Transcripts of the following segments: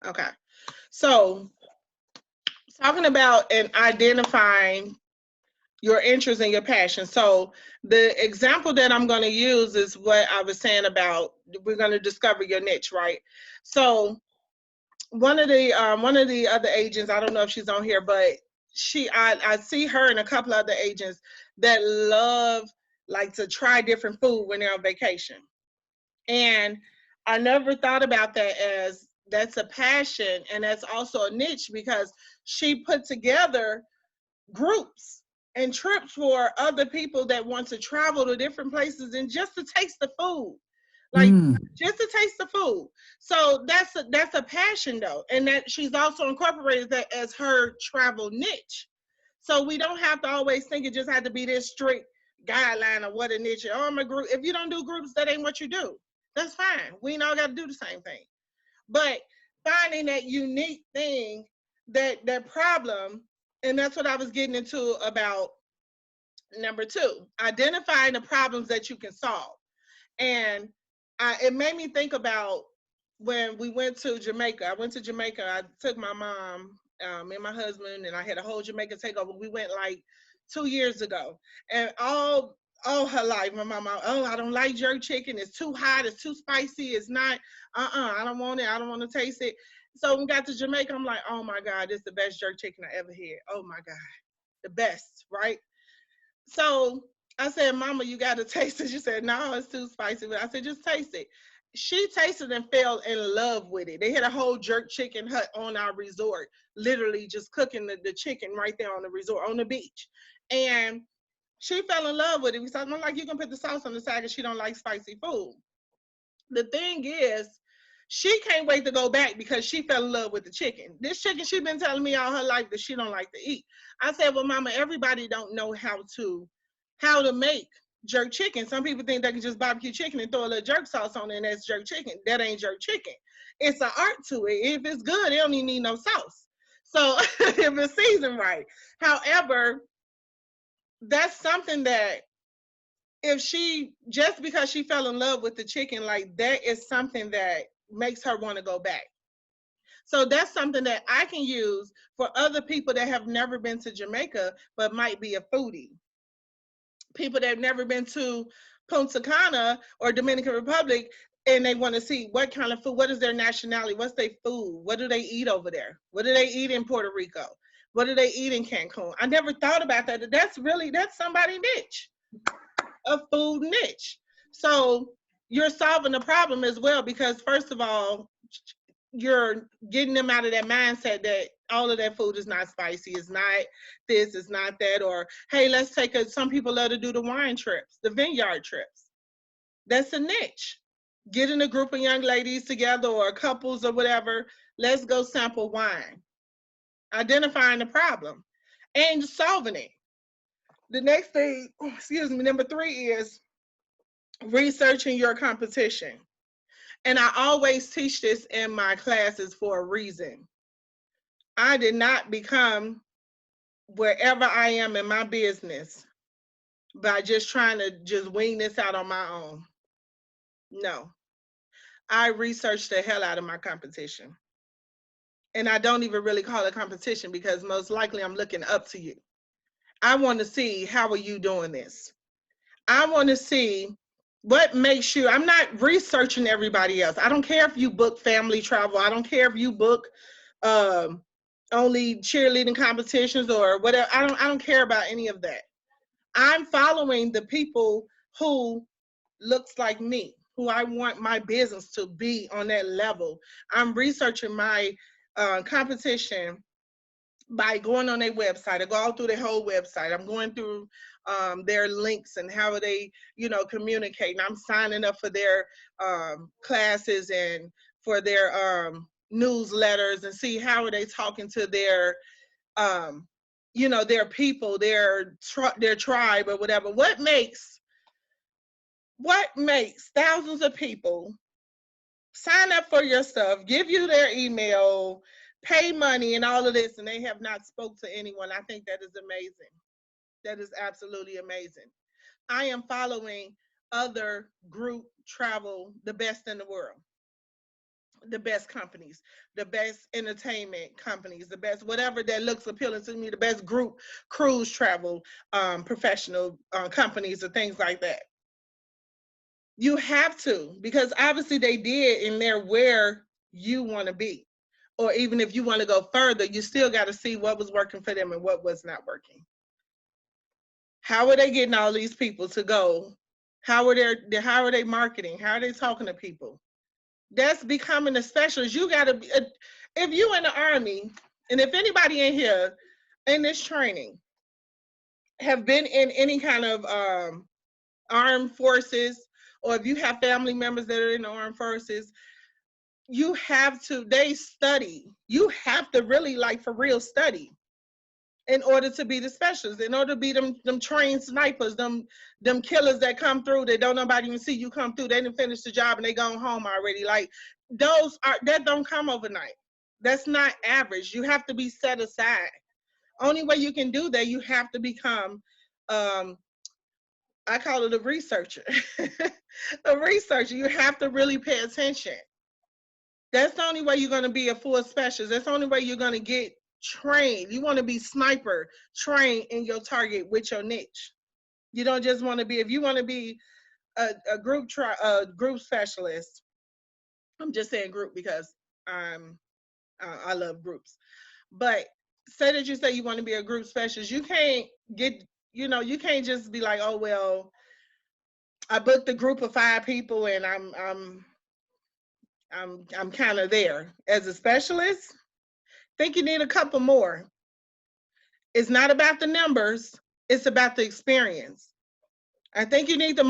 Okay. So talking about and identifying your interest and your passion. So the example that I'm going to use is what I was saying about we're going to discover your niche, right? So one of the other agents, I don't know if she's on here, but I see her and a couple other agents that love like to try different food when they're on vacation. And I never thought about that as that's a passion and that's also a niche because she put together groups and trips for other people that want to travel to different places and just to taste the food. Like Mm, just to taste the food. So that's a passion though. And that she's also incorporated that as her travel niche. So we don't have to always think it just had to be this strict guideline of what a niche is. Oh, I'm a group. If you don't do groups, that ain't what you do. That's fine. We ain't all got to do the same thing. But finding that unique thing, that problem, and that's what I was getting into about number two, identifying the problems that you can solve. And it made me think about when we went to Jamaica. I went to Jamaica. I took my mom and my husband, and I had a whole Jamaica takeover. We went like 2 years ago, and all her life, my mama, oh, I don't like jerk chicken. It's too hot. It's too spicy. It's not. I don't want it. I don't want to taste it. So when we got to Jamaica, I'm like, oh my God, this is the best jerk chicken I ever had. Oh my God, the best, right? So I said, Mama, you got to taste it. She said, no, it's too spicy. But I said, just taste it. She tasted and fell in love with it. They had a whole jerk chicken hut on our resort, literally just cooking the chicken right there on the resort, on the beach. And she fell in love with it. We said, I'm like, you can put the sauce on the side because she don't like spicy food. The thing is, she can't wait to go back because she fell in love with the chicken. This chicken she been telling me all her life that she don't like to eat. I said, well, Mama, everybody don't know how to make jerk chicken. Some people think they can just barbecue chicken and throw a little jerk sauce on it and that's jerk chicken. That ain't jerk chicken. It's an art to it. If it's good, it don't even need no sauce. So if it's seasoned right. However, that's something that if she just because she fell in love with the chicken, like that is something that makes her want to go back. So that's something that I can use for other people that have never been to Jamaica but might be a foodie. People that have never been to Punta Cana or Dominican Republic and they want to see what kind of food, what is their nationality, what's their food, what do they eat over there, what do they eat in Puerto Rico, what do they eat in Cancun. I never thought about that. That's somebody niche, a food niche. So you're solving the problem as well because first of all, you're getting them out of that mindset that all of that food is not spicy, it's not this, it's not that, or hey, let's take a some people love to do the wine trips, the vineyard trips. That's a niche. Getting a group of young ladies together or couples or whatever, let's go sample wine. Identifying the problem and solving it. The next thing, excuse me, number three is researching your competition. And I always teach this in my classes for a reason. I did not become wherever I am in my business by just trying to just wing this out on my own. No, I researched the hell out of my competition. And I don't even really call it competition because most likely I'm looking up to you. I want to see how are you doing this? I want to see what makes you. I'm not researching everybody else. I don't care if you book family travel. I don't care if you book um, only cheerleading competitions or whatever. I don't care about any of that. I'm following the people who looks like me, who I want my business to be on that level. I'm researching my competition by going on their website. I go all through their whole website. I'm going through their links and how they, communicate. And I'm signing up for their classes and for their newsletters and see how are they talking to their, um, their people, their tribe or whatever. What makes thousands of people sign up for your stuff, give you their email, pay money and all of this, and they have not spoke to anyone? I think that is amazing. That is absolutely amazing. I am following other group travel, the best in the world. the best companies, the best entertainment companies, the best whatever that looks appealing to me, the best group cruise travel professional companies or things like that. You have to, because obviously they did and they're where you want to be. Or even if you want to go further, you still got to see what was working for them and what was not working. How are they getting all these people to go? How are they marketing? How are they talking to people? That's becoming a specialist. You got to be, if you in the army, and if anybody in here in this training have been in any kind of armed forces, or if you have family members that are in the armed forces, you have to, they study. You have to really like for real study in order to be the specialists, in order to be them trained snipers, them killers that come through that don't nobody even see you come through. They didn't finish the job and they gone home already. Like those are that don't come overnight. That's not average. You have to be set aside. Only way you can do that, you have to become I call it a researcher. A researcher. You have to really pay attention. That's the only way you're going to be a full specialist. That's the only way you're going to get trained. You want to be sniper trained in your target with your niche. You don't just want to be, if you want to be a group specialist, I'm just saying group because I love groups. But say that you say you want to be a group specialist, you can't get, you can't just be like, oh well, I booked a group of 5 people and I'm kind of there. As a specialist, think you need a couple more. It's not about the numbers, it's about the experience. I think you need to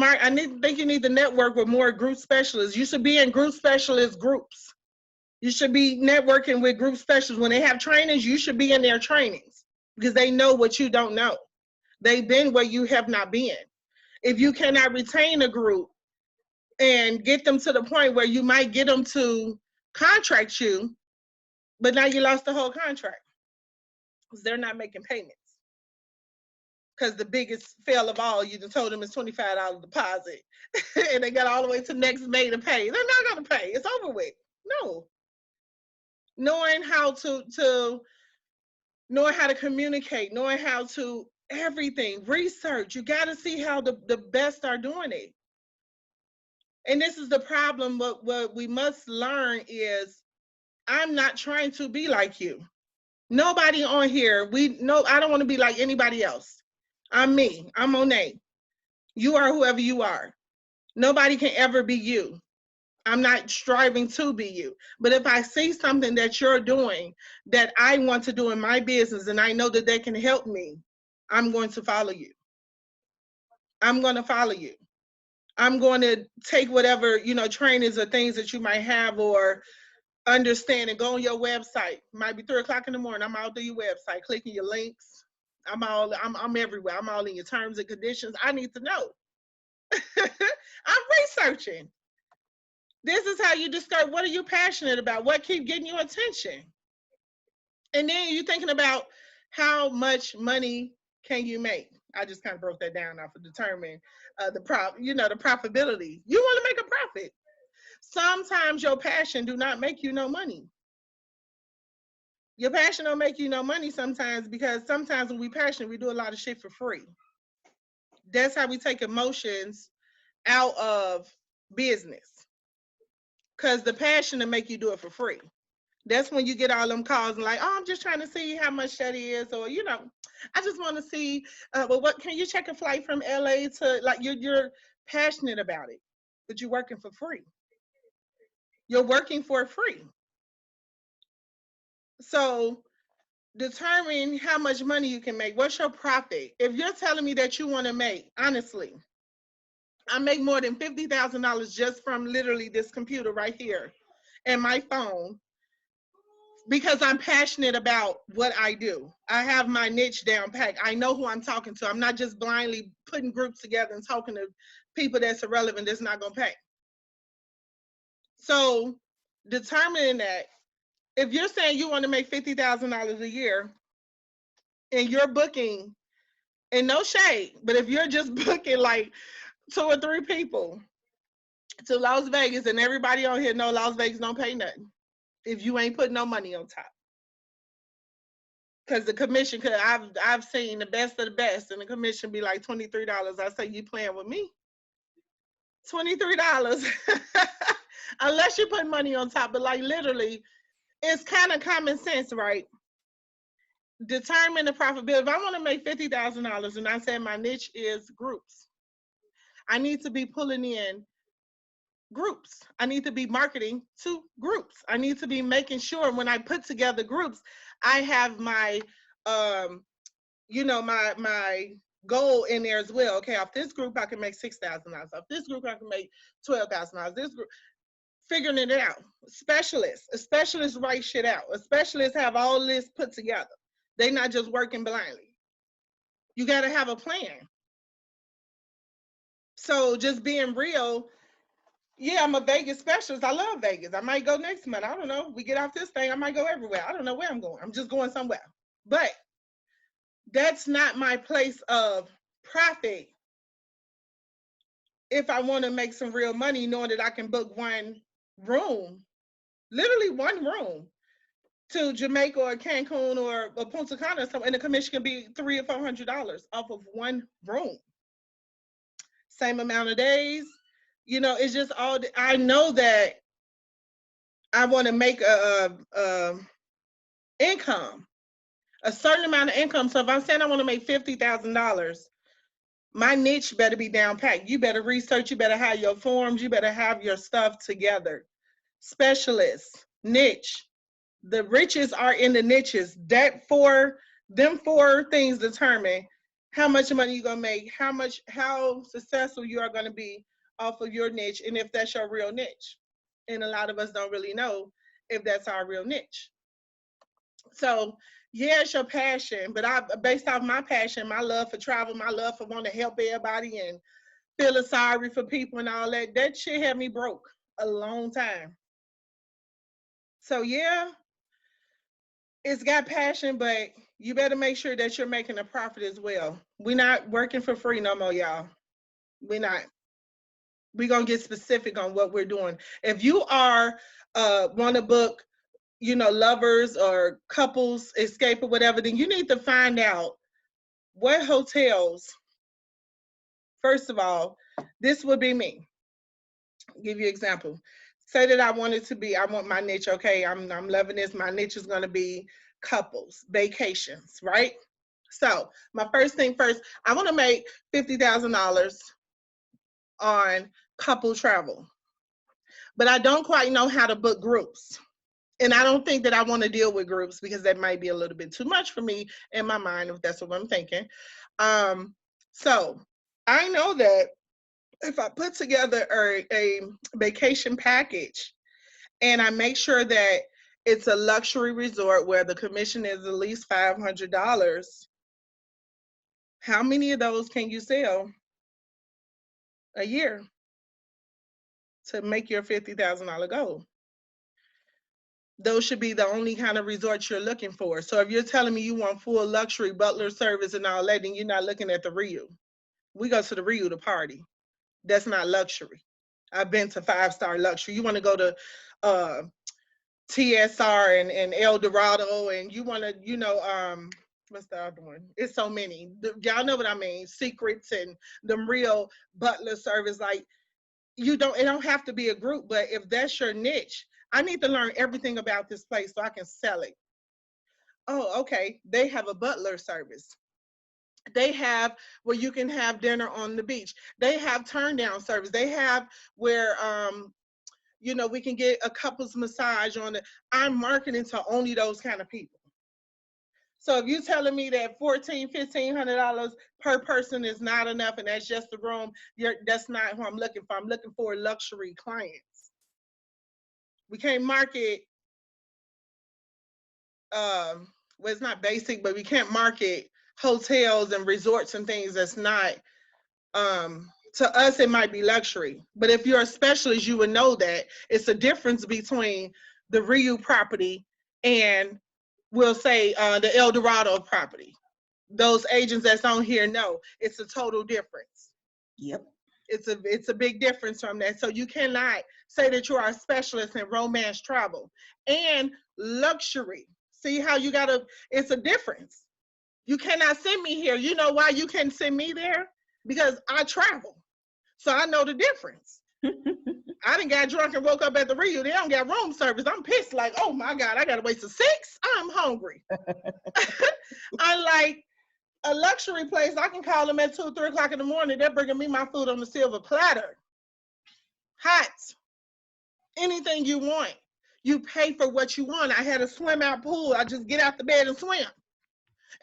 think you need to network with more group specialists. You should be in group specialist groups. You should be networking with group specialists. When they have trainings, you should be in their trainings because they know what you don't know. They've been where you have not been. If you cannot retain a group and get them to the point where you might get them to contract you, but now you lost the whole contract because they're not making payments. Because the biggest fail of all, you told them it's $25 deposit, and they got all the way to next May to pay. They're not going to pay. It's over with. No. Knowing how to knowing how to communicate, knowing how to everything, research. You got to see how the best are doing it. And this is the problem. What we must learn is I'm not trying to be like you. Nobody on here, I don't want to be like anybody else. I'm me. I'm Monet. You are whoever you are. Nobody can ever be you. I'm not striving to be you. But if I see something that you're doing that I want to do in my business and I know that they can help me, I'm going to follow you. I'm going to follow you. I'm going to take whatever, trainings or things that you might have or understand and go on your website. It might be 3 o'clock in the morning. I'm all through your website, clicking your links. I'm everywhere. I'm all in your terms and conditions. I need to know. I'm researching. This is how you discover what are you passionate about, what keep getting your attention. And then you're thinking about how much money can you make. I just kind of broke that down now for determine the profitability. You want to make a profit. Sometimes your passion do not make you no money. Your passion don't make you no money sometimes because sometimes when we passionate, we do a lot of shit for free. That's how we take emotions out of business. Because the passion to make you do it for free. That's when you get all them calls and like, oh, I'm just trying to see how much that is, or I just want to see. Well, what can you check a flight from LA to like you're passionate about it, but you're working for free. You're working for free. So determine how much money you can make. What's your profit? If you're telling me that you want to make, honestly, I make more than $50,000 just from literally this computer right here and my phone because I'm passionate about what I do. I have my niche down packed. I know who I'm talking to. I'm not just blindly putting groups together and talking to people that's irrelevant, that's not going to pay. So determining that, if you're saying you want to make $50,000 a year and you're booking, and no shade, but if you're just booking like 2 or 3 people to Las Vegas, and everybody on here know Las Vegas don't pay nothing if you ain't putting no money on top. Because the commission, cause I've seen the best of the best, and the commission be like $23. I say, you playing with me? $23. Unless you put money on top, but like literally, it's kind of common sense, right? Determine the profitability. If I want to make $50,000 and I said my niche is groups, I need to be pulling in groups. I need to be marketing to groups. I need to be making sure when I put together groups, I have my my goal in there as well. Okay, off this group I can make $6,000. Off this group I can make $12,000. This group, figuring it out. A specialist write shit out. A specialist have all this put together. They not just working blindly. You got to have a plan. So just being real, yeah, I'm a Vegas specialist. I love Vegas. I might go next month. I don't know. We get off this thing, I might go everywhere. I don't know where I'm going. I'm just going somewhere. But that's not my place of profit if I want to make some real money, knowing that I can book one room, literally one room, to Jamaica or Cancun or Punta Cana or something, and the commission can be $300 or $400 off of one room. Same amount of days. You know, it's just all, I know that I want to make a income, a certain amount of income. So if I'm saying I want to make $50,000, my niche better be down packed. You better research, you better have your forms, you better have your stuff together. Specialists, niche. The riches are in the niches. Them four things determine how much money you're gonna make, how successful you are gonna be off of your niche, and if that's your real niche. And a lot of us don't really know if that's our real niche. So yeah, it's your passion, but based off my passion, my love for travel, my love for wanting to help everybody and feeling sorry for people and all that, that shit had me broke a long time. So yeah, it's got passion, but you better make sure that you're making a profit as well. We're not working for free no more, y'all. We're not. We're gonna get specific on what we're doing. If you are want to book, lovers or couples escape or whatever, then you need to find out what hotels. First of all, this would be me. I'll give you an example. Say that I want my niche. Okay, I'm loving this. My niche is gonna be couples, vacations, right? So my first thing first, I want to make $50,000 on couple travel, but I don't quite know how to book groups. And I don't think that I want to deal with groups because that might be a little bit too much for me in my mind, if that's what I'm thinking. So I know that if I put together a vacation package and I make sure that it's a luxury resort where the commission is at least $500, how many of those can you sell a year to make your $50,000 goal? Those should be the only kind of resorts you're looking for. So if you're telling me you want full luxury butler service and all that, then you're not looking at the Rio. We go to the Rio to party. That's not luxury. I've been to 5-star luxury. You want to go to TSR and El Dorado, and you want to, what's the other one? It's so many. Y'all know what I mean. Secrets and them real butler service. Like, it don't have to be a group, but if that's your niche, I need to learn everything about this place so I can sell it. Oh, okay. They have a butler service. They have where you can have dinner on the beach. They have turn down service. They have where we can get a couple's massage on it. I'm marketing to only those kind of people. So if you're telling me that $1,400, $1,500 per person is not enough and that's just the room, that's not who I'm looking for. I'm looking for luxury clients. We can't market, well, it's not basic, but we can't market hotels and resorts and things that's not, to us, it might be luxury. But if you're a specialist, you would know that it's a difference between the Rio property and we'll say the El Dorado property. Those agents that's on here know it's a total difference. Yep. It's a big difference from that. So you cannot say that you are a specialist in romance travel and luxury. See how you gotta, it's a difference. You cannot send me here. You know why you can't send me there? Because I travel. So I know the difference. I done got drunk and woke up at the Rio. They don't got room service. I'm pissed. Like, oh my God, I gotta wait till 6. I'm hungry. Unlike a luxury place, I can call them at 2, 3 o'clock in the morning. They're bringing me my food on the silver platter. Hot. Anything you want. You pay for what you want. I had a swim out pool. I just get out the bed and swim.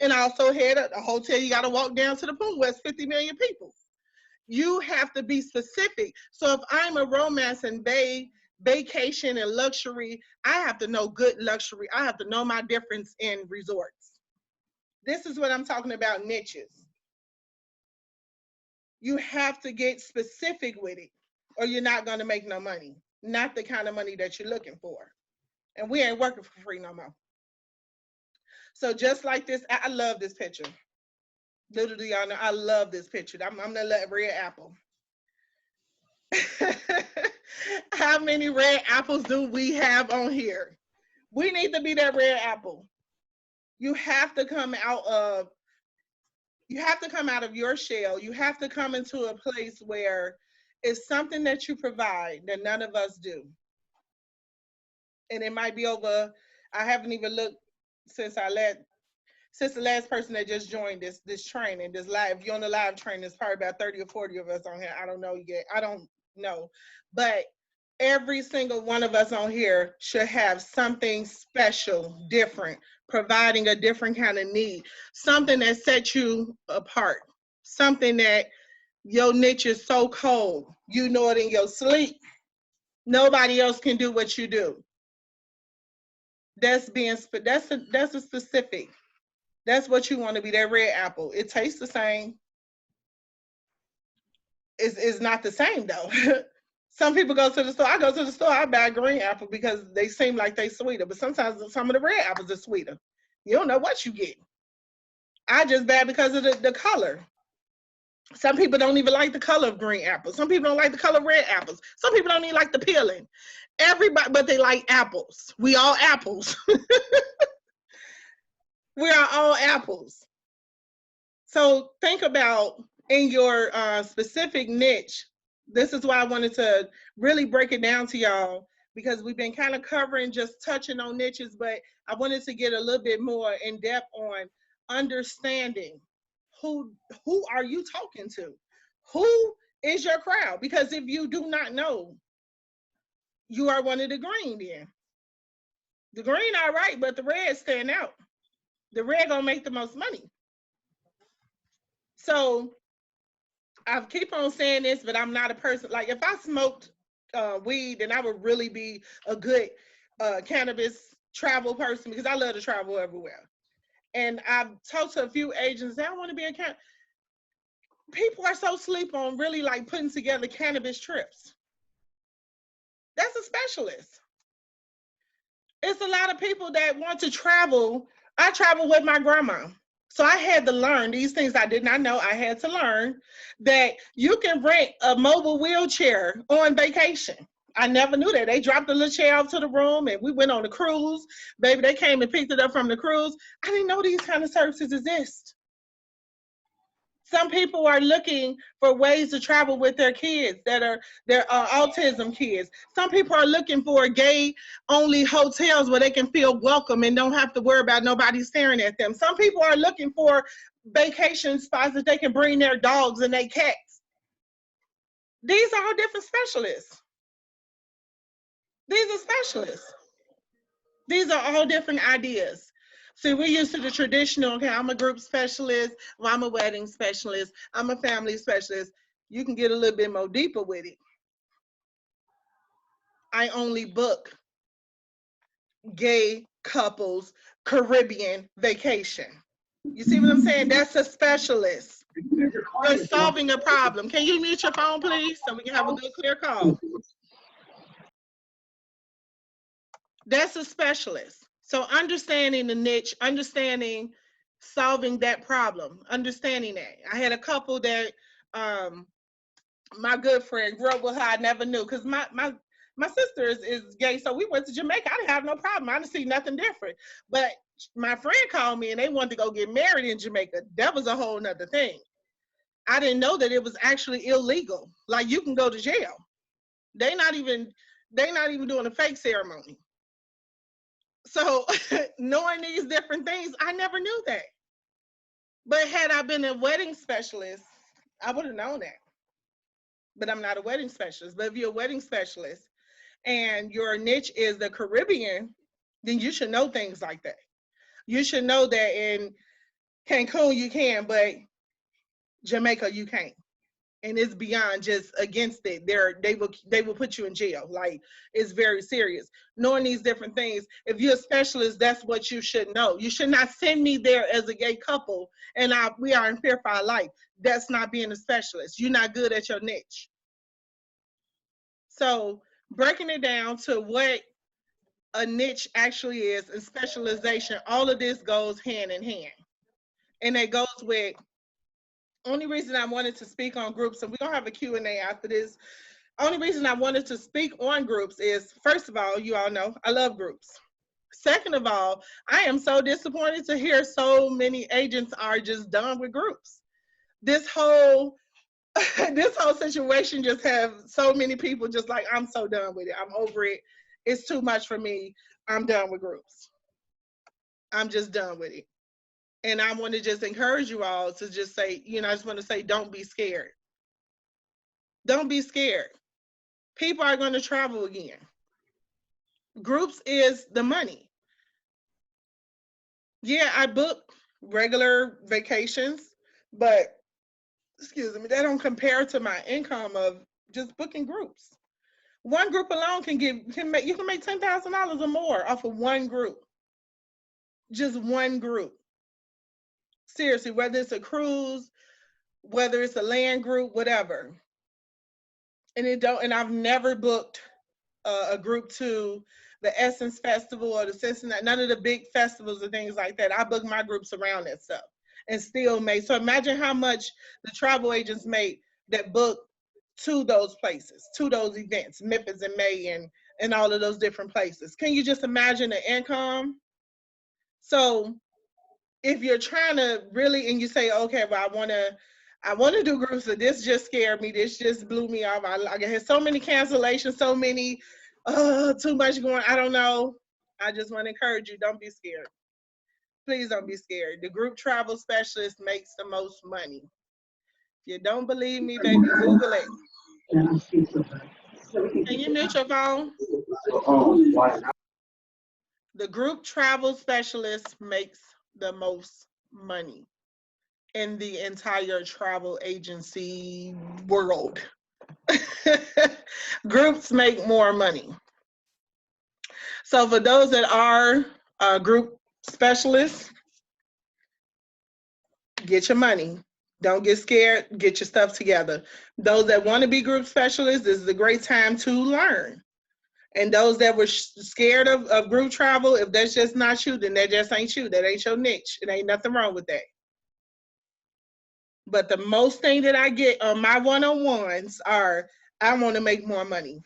And I also had a hotel. You got to walk down to the pool where it's 50 million people. You have to be specific. So if I'm a romance and vacation and luxury, I have to know good luxury. I have to know my difference in resorts. This is what I'm talking about, niches. You have to get specific with it or you're not going to make no money. Not the kind of money that you're looking for. And we ain't working for free no more. So just like this, I love this picture. Little do y'all know, I love this picture. I'm gonna let red apple. How many red apples do we have on here? We need to be that red apple. You have to come out of your shell. You have to come into a place where it's something that you provide that none of us do. And it might be over, I haven't even looked since the last person that just joined this training, this live. If you're on the live training, there's probably about 30 or 40 of us on here. I don't know yet. I don't know. But every single one of us on here should have something special, different, providing a different kind of need, something that sets you apart, something that your niche is so cold, you know it in your sleep. Nobody else can do what you do. That's a specific. That's what you want to be, that red apple. It tastes the same. It's not the same though. Some people go to the store. I go to the store, I buy a green apple because they seem like they sweeter. But sometimes some of the red apples are sweeter. You don't know what you get. I just buy because of the color. Some people don't even like the color of green apples. Some people don't like the color of red apples. Some people don't even like the peeling. Everybody, but they like apples. We all apples. We are all apples. So think about in your specific niche. This is why I wanted to really break it down to y'all, because we've been kind of covering, just touching on niches, but I wanted to get a little bit more in depth on understanding who are you talking to? Who is your crowd? Because if you do not know, you are one of the green then. The green all right, but the red stand out. The red gonna make the most money. So I keep on saying this, but I'm not a person, like if I smoked weed, then I would really be a good cannabis travel person, because I love to travel everywhere. And I've talked to a few agents, I want to be a cannabis. People are so sleep on really like putting together cannabis trips. That's a specialist. It's a lot of people that want to travel. I travel with my grandma. So I had to learn these things I did not know. I had to learn that you can rent a mobile wheelchair on vacation. I never knew that. They dropped the little chair off to the room and we went on the cruise. Baby, they came and picked it up from the cruise. I didn't know these kind of services exist. Some people are looking for ways to travel with their kids that are their autism kids. Some people are looking for gay-only hotels where they can feel welcome and don't have to worry about nobody staring at them. Some people are looking for vacation spots that they can bring their dogs and their cats. These are all different specialists. These are specialists. These are all different ideas. See, we're used to the traditional, okay, I'm a group specialist, or I'm a wedding specialist, I'm a family specialist. You can get a little bit more deeper with it. I only book gay couples Caribbean vacation. You see what I'm saying? That's a specialist. They're solving a problem. Can you mute your phone, please, so we can have a good, clear call? That's a specialist. So understanding the niche, understanding solving that problem, understanding that. I had a couple that My good friend grew up with her. I never knew because my sister is gay, so we went to Jamaica. I didn't have no problem. I didn't see nothing different. But my friend called me and they wanted to go get married in Jamaica. That was a whole nother thing. I didn't know that it was actually illegal. Like you can go to jail. They not even they not even doing a fake ceremony. So knowing these different things, I never knew that. But had I been a wedding specialist, I would have known that. But I'm not a wedding specialist. But if you're a wedding specialist and your niche is the Caribbean, then you should know things like that. You should know that in Cancun you can, but Jamaica you can't. And it's beyond just against it. They will put you in jail. Like it's very serious. Knowing these different things, if you're a specialist, that's what you should know. You should not send me there as a gay couple and we are in fear for our life. That's not being a specialist. You're not good at your niche. So breaking it down to what a niche actually is and specialization, all of this goes hand in hand. And it goes with only reason I wanted to speak on groups, and we're gonna have a Q&A after this. Only reason I wanted to speak on groups is, first of all, you all know I love groups. Second of all, I am so disappointed to hear so many agents are just done with groups. This whole this whole situation just have so many people just like, I'm so done with it. I'm over it. It's too much for me. I'm done with groups. I'm just done with it. And I want to just encourage you all to just say, I just want to say, don't be scared. Don't be scared. People are going to travel again. Groups is the money. Yeah, I book regular vacations, but excuse me, they don't compare to my income of just booking groups. One group alone you can make $10,000 or more off of one group. Just one group. Seriously, whether it's a cruise, whether it's a land group, whatever. And I've never booked a group to the Essence Festival or the Cincinnati, none of the big festivals or things like that. I book my groups around that stuff and still make. So imagine how much the travel agents make that book to those places, to those events, Memphis and May and all of those different places. Can you just imagine the income? So if you're trying to really, and you say, okay, well, I want to do groups, but this just scared me. This just blew me off. I had so many cancellations, so many, too much going. I don't know. I just want to encourage you. Don't be scared. Please don't be scared. The group travel specialist makes the most money. If you don't believe me, baby, Google it. Can you mute your phone? The group travel specialist makes the most money in the entire travel agency world. Groups make more money. So for those that are group specialists, get your money. Don't get scared. Get your stuff together. Those that want to be group specialists, this is a great time to learn. And those that were scared of group travel, if that's just not you, then that just ain't you. That ain't your niche. It ain't nothing wrong with that. But the most thing that I get on my one-on-ones are, I want to make more money.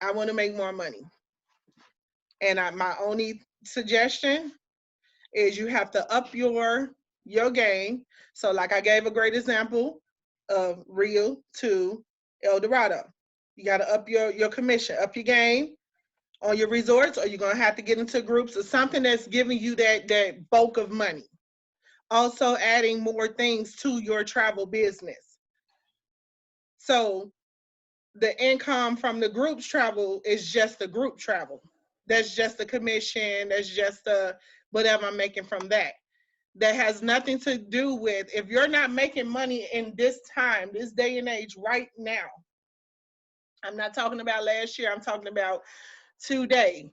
I want to make more money. And my only suggestion is you have to up your game. So like I gave a great example of Rio to El Dorado. You got to up your commission, up your game on your resorts, or you're going to have to get into groups or something that's giving you that bulk of money. Also adding more things to your travel business. So the income from the groups travel is just the group travel. That's just the commission. That's just the whatever I'm making from that. That has nothing to do with, if you're not making money in this time, this day and age right now. I'm not talking about last year. I'm talking about today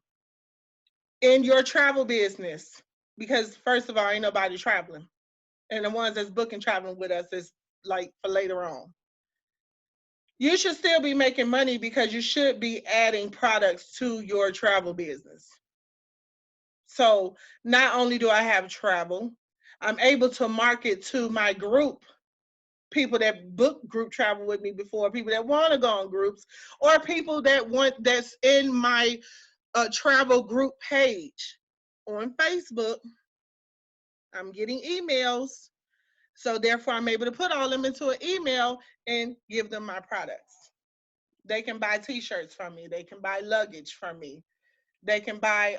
in your travel business. Because first of all, ain't nobody traveling. And the ones that's booking traveling with us is like for later on. You should still be making money because you should be adding products to your travel business. So not only do I have travel, I'm able to market to my group people that book group travel with me before, people that want to go on groups, or people that's in my travel group page on Facebook. I'm getting emails. So therefore, I'm able to put all them into an email and give them my products. They can buy t-shirts from me. They can buy luggage from me. They can buy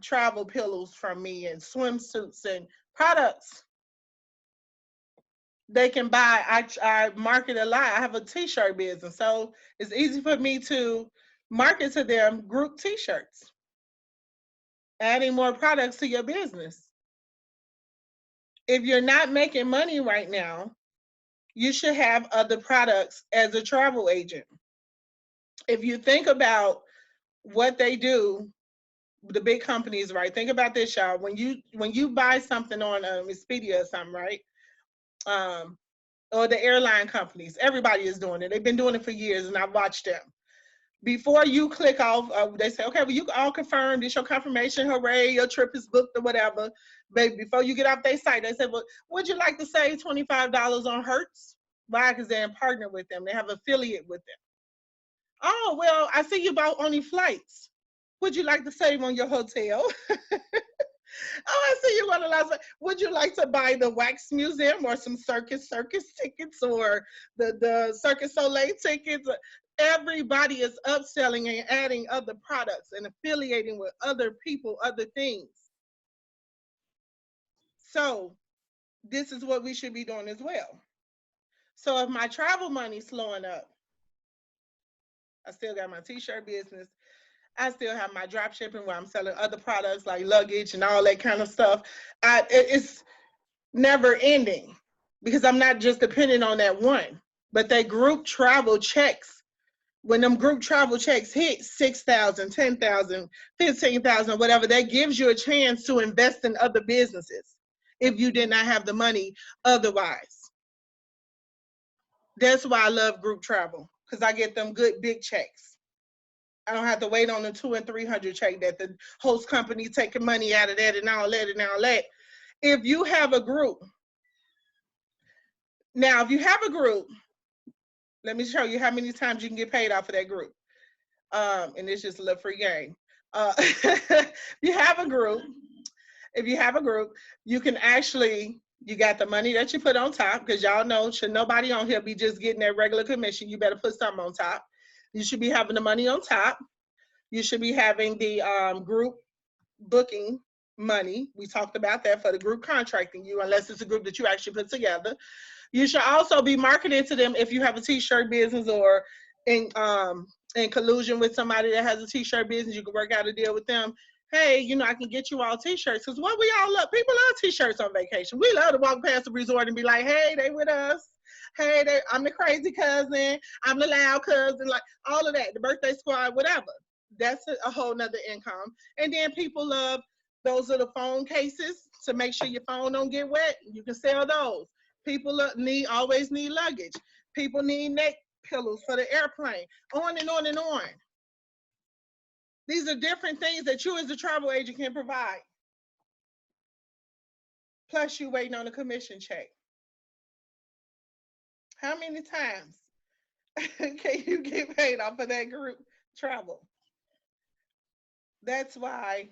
travel pillows from me and swimsuits and products. They can buy, I market a lot. I have a t-shirt business. So it's easy for me to market to them group t-shirts, adding more products to your business. If you're not making money right now, you should have other products as a travel agent. If you think about what they do, the big companies, right? Think about this, y'all. When you buy something on Expedia or something, right? Um, or the airline companies, everybody is doing it. They've been doing it for years, and I've watched them. Before you click off, they say, okay, well, you all confirmed. It's your confirmation. Hooray, your trip is booked or whatever. But before you get off their site, they say, well, would you like to save $25 on Hertz? Why? Because they're in partner with them. They have affiliate with them. Oh, well, I see you bought only flights. Would you like to save on your hotel? Oh, I see you want to last. Would you like to buy the Wax Museum or some circus tickets or the Circus Soleil tickets? Everybody is upselling and adding other products and affiliating with other people, other things. So this is what we should be doing as well. So if my travel money's slowing up, I still got my t-shirt business. I still have my drop shipping where I'm selling other products like luggage and all that kind of stuff. It's never ending because I'm not just depending on that one. But that group travel checks, when them group travel checks hit 6,000, 10,000, 15,000, whatever, that gives you a chance to invest in other businesses if you did not have the money otherwise. That's why I love group travel, because I get them good big checks. I don't have to wait on the 200 and 300 check that the host company taking money out of that and all that and all that. If you have a group, now if you have a group, let me show you how many times you can get paid off of that group. And it's just a little free game. You have a group. If you have a group, you can actually, you got the money that you put on top, because y'all know, should nobody on here be just getting that regular commission, you better put something on top. You should be having the money on top. You should be having the group booking money. We talked about that for the group contracting you, unless it's a group that you actually put together. You should also be marketing to them if you have a t-shirt business or in collusion with somebody that has a t-shirt business. You can work out a deal with them. Hey, I can get you all t-shirts, because what we all love, people love t-shirts on vacation. We love to walk past the resort and be like, hey, they with us. Hey, I'm the crazy cousin. I'm the loud cousin. Like all of that, the birthday squad, whatever. That's a whole nother income. And then people love those little phone cases to make sure your phone don't get wet. You can sell those. People always need luggage. People need neck pillows for the airplane. On and on and on. These are different things that you as a travel agent can provide. Plus you waiting on a commission check. How many times can you get paid off of that group travel? That's why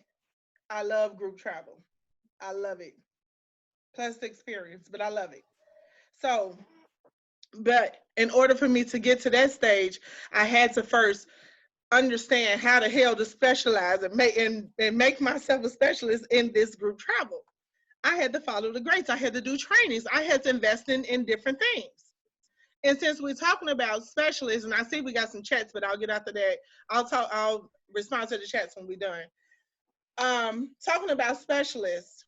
I love group travel. I love it. Plus the experience, but I love it. So, but in order for me to get to that stage, I had to first understand how the hell to specialize and make myself a specialist in this group travel. I had to follow the grades. I had to do trainings. I had to invest in different things. And since we're talking about specialists, and I see we got some chats, but I'll get after that. I'll respond to the chats when we're done. Talking about specialists,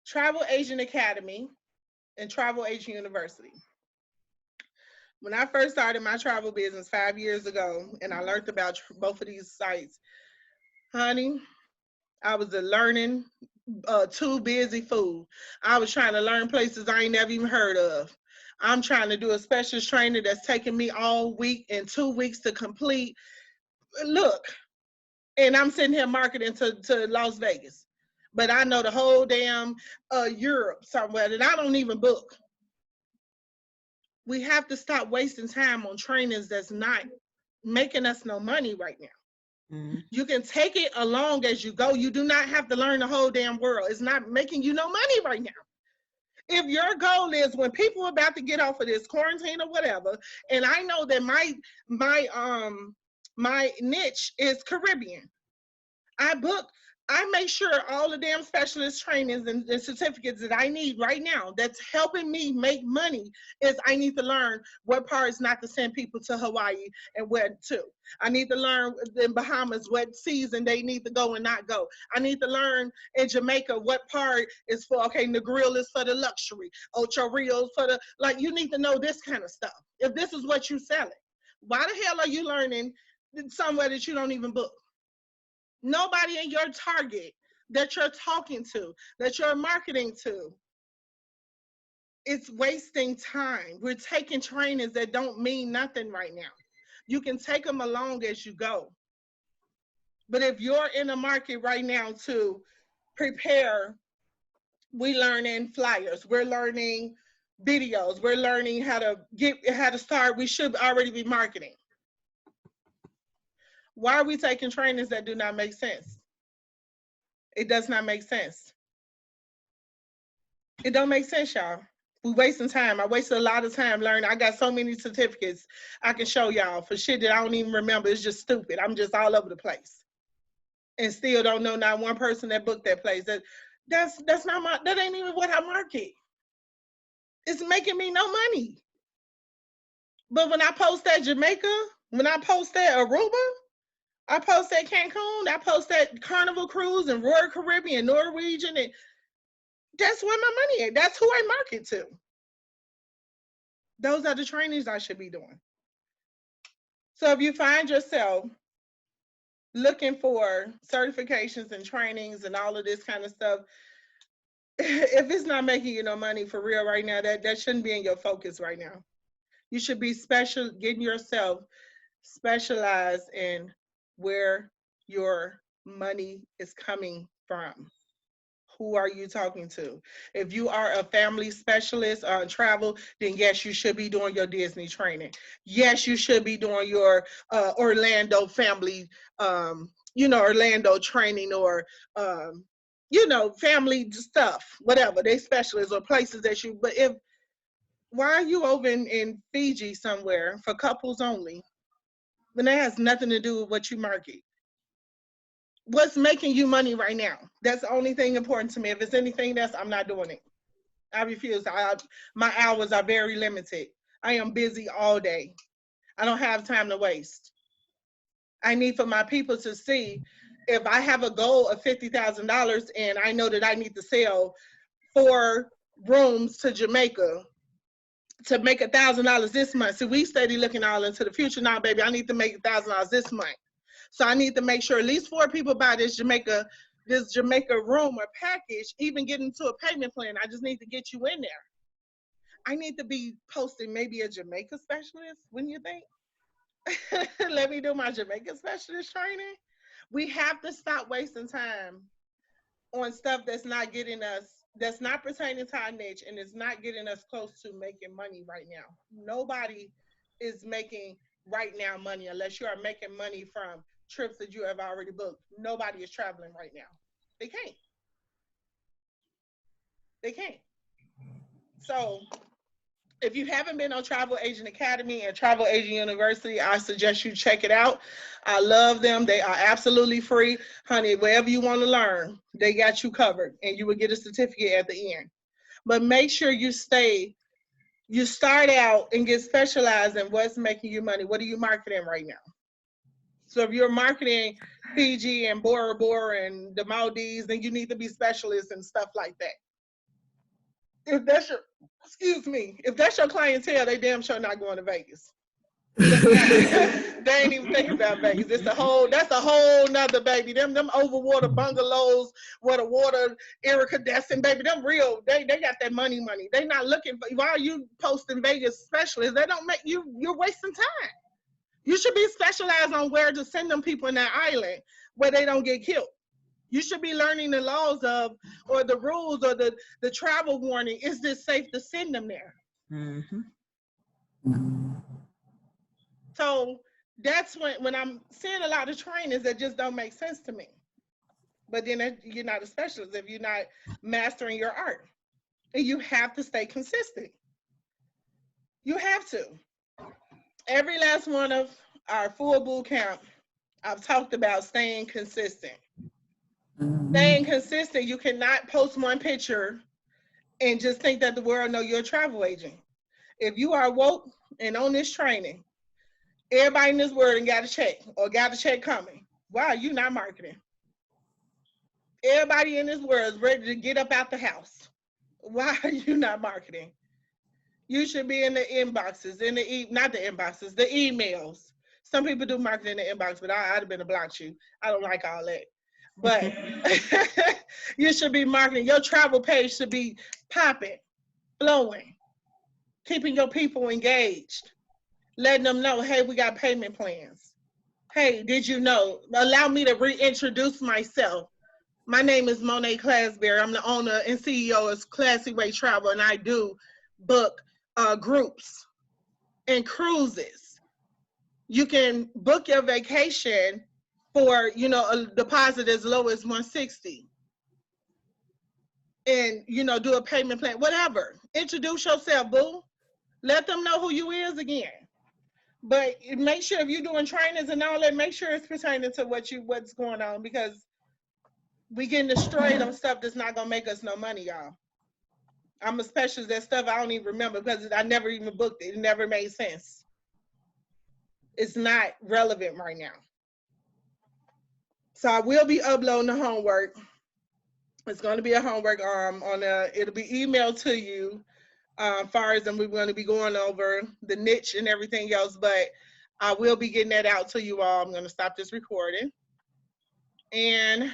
Travel Agent Academy and Travel Agent University. When I first started my travel business 5 years ago, and I learned about both of these sites, honey, I was a learning, too busy fool. I was trying to learn places I ain't never even heard of. I'm trying to do a specialist training that's taking me all week and 2 weeks to complete. Look, and I'm sitting here marketing to Las Vegas, but I know the whole damn Europe somewhere that I don't even book. We have to stop wasting time on trainings that's not making us no money right now. You can take it along as you go. You do not have to learn the whole damn world. It's not making you no money right now. If your goal is when people are about to get off of this quarantine or whatever, and I know that my niche is Caribbean. I make sure all the damn specialist trainings and certificates that I need right now that's helping me make money is I need to learn what parts not to send people to Hawaii and where to. I need to learn in Bahamas what season they need to go and not go. I need to learn in Jamaica what part is for, okay, Negril is for the luxury, Ocho Rios for the, like, you need to know this kind of stuff. If this is what you're selling, why the hell are you learning somewhere that you don't even book? Nobody in your target that you're talking to, that you're marketing to, it's wasting time. We're taking trainings that don't mean nothing right now. You can take them along as you go. But if you're in the market right now to prepare, we're learning flyers, we're learning videos, we're learning how to start, we should already be marketing. Why are we taking trainings that do not make sense? It does not make sense. It don't make sense, y'all. We wasting time. I wasted a lot of time learning. I got so many certificates I can show y'all for shit that I don't even remember. It's just stupid. I'm just all over the place. And still don't know not one person that booked that place. That's not that ain't even what I market. It's making me no money. But when I post that Jamaica, when I post that Aruba, I post that Cancun, I post that Carnival Cruise and Royal Caribbean, Norwegian, and that's where my money is. That's who I market to. Those are the trainings I should be doing. So if you find yourself looking for certifications and trainings and all of this kind of stuff, if it's not making you no money for real right now, that shouldn't be in your focus right now. You should be getting yourself specialized in where your money is coming from. Who are you talking to? If you are a family specialist on travel, then yes, you should be doing your Disney training. Yes, you should be doing your Orlando family, Orlando training, or family stuff, whatever. They specialists or places that you. But why are you over in Fiji somewhere for couples only? When that has nothing to do with what you market. What's making you money right now? That's the only thing important to me. If it's anything else, I'm not doing it. I refuse. My hours are very limited. I am busy all day. I don't have time to waste. I need for my people to see if I have a goal of $50,000 and I know that I need to sell 4 rooms to Jamaica to make $1,000 this month. So we steady looking all into the future now, baby. I need to make $1,000 this month. So I need to make sure at least 4 people buy this Jamaica room or package, even get into a payment plan. I just need to get you in there. I need to be posting maybe a Jamaica specialist, wouldn't you think? Let me do my Jamaica specialist training. We have to stop wasting time on stuff that's not pertaining to our niche, and it's not getting us close to making money right now. Nobody is making right now money unless you are making money from trips that you have already booked. Nobody is traveling right now. They can't. They can't. So if you haven't been on Travel Agent Academy and Travel Agent University, I suggest you check it out. I love them. They are absolutely free. Honey, wherever you want to learn, they got you covered, and you will get a certificate at the end. But make sure you start out and get specialized in what's making you money. What are you marketing right now? So if you're marketing Fiji and Bora Bora and the Maldives, then you need to be specialists and stuff like that. If that's your clientele, they damn sure not going to Vegas. They ain't even thinking about Vegas. That's a whole nother baby. Them overwater bungalows where the water iridescent, baby. Them real. They got that money. They not looking for. Why are you posting Vegas specialists? They don't make you. You're wasting time. You should be specialized on where to send them people in that island where they don't get killed. You should be learning the laws of, or the rules, or the travel warning. Is this safe to send them there? Mm-hmm. So that's when I'm seeing a lot of trainings that just don't make sense to me. But then you're not a specialist if you're not mastering your art. And you have to stay consistent. You have to. Every last one of our full boot camp, I've talked about staying consistent. Staying consistent, you cannot post one picture and just think that the world know you're a travel agent. If you are woke and on this training, everybody in this world and got a check or got a check coming. Why are you not marketing? Everybody in this world is ready to get up out the house. Why are you not marketing? You should be in the inboxes, not the inboxes, the emails. Some people do marketing in the inbox, but I'd have been to block you. I don't like all that. But you should be marketing. Your travel page should be popping, flowing, keeping your people engaged, letting them know, hey, we got payment plans. Hey, did you know? Allow me to reintroduce myself. My name is Monet Clasberry. I'm the owner and CEO of Classy Way Travel, and I do book groups and cruises. You can book your vacation for, a deposit as low as $160 and, do a payment plan, whatever. Introduce yourself, boo. Let them know who you is again. But make sure if you're doing trainings and all that, make sure it's pertaining to what's going on, because we getting destroyed on stuff that's not gonna make us no money, y'all. I'm a specialist at stuff I don't even remember because I never even booked it. It never made sense. It's not relevant right now. So I will be uploading the homework. It's going to be a homework it'll be emailed to you far and we're going to be going over the niche and everything else, but I will be getting that out to you all. I'm going to stop this recording. And